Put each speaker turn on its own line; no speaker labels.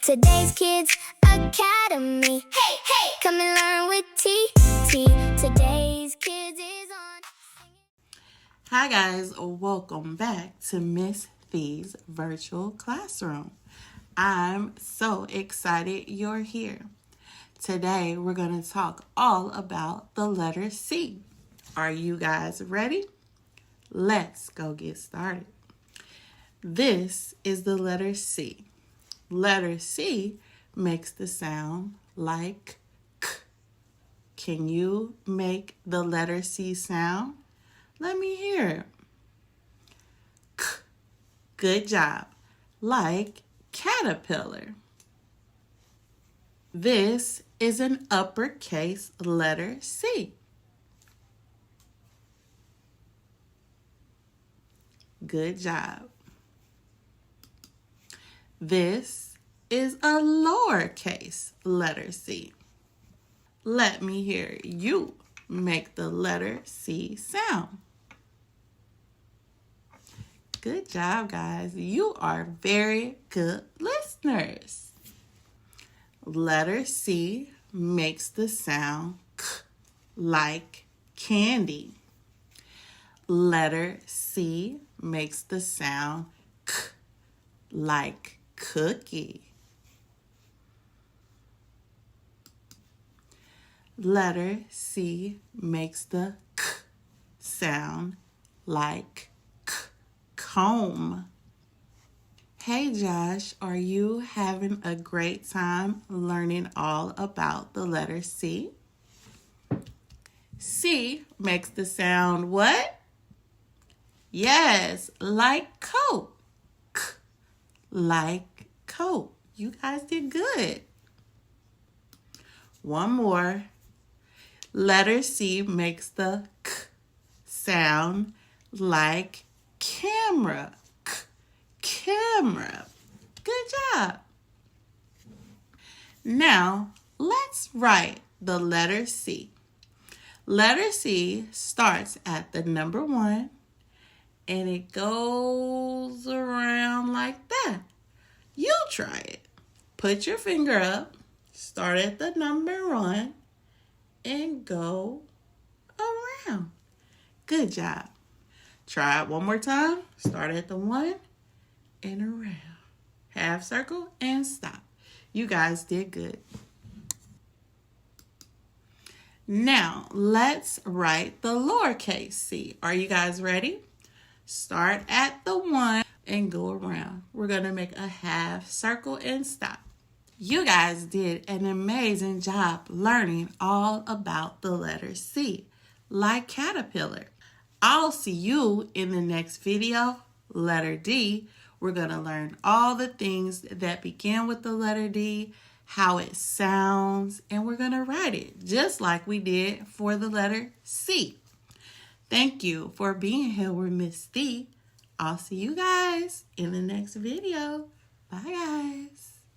Today's Kids Academy. Hey, hey! Come and learn with TT. Today's Kids is on.
Hi guys, welcome back to Miss Thee's virtual classroom. I'm so excited you're here. Today we're going to talk all about the letter C. Are you guys ready? Let's go get started. This is the letter C. Letter C makes the sound like K. Can you make the letter C sound? Let me hear it. K. Good job. Like caterpillar. This is an uppercase letter C. Good job. This is a lowercase letter C. Let me hear you make the letter C sound. Good job, guys. You are very good listeners. Letter C makes the sound K, like candy. Letter C makes the sound K, like cookie. Letter C makes the K sound like comb. Hey Josh, are you having a great time learning all about the letter C? C makes the sound what? Yes, like coat. K, like coat. You guys did good. One more. Letter C makes the K sound like camera. K, camera. Good job. Now, let's write the letter C. Letter C starts at the number 1 and it goes around like that. You try it. Put your finger up, start at the number 1 and go around. Good job. Try it one more time. Start at the 1 and around. Half circle and stop. You guys did good. Now, let's write the lowercase c. Are you guys ready? Start at the 1 and go around. We're going to make a half circle and stop. You guys did an amazing job learning all about the letter C, like caterpillar. I'll see you in the next video, letter D. We're going to learn all the things that begin with the letter D, how it sounds, and we're going to write it just like we did for the letter C. Thank you for being here with Miss D. I'll see you guys in the next video. Bye, guys.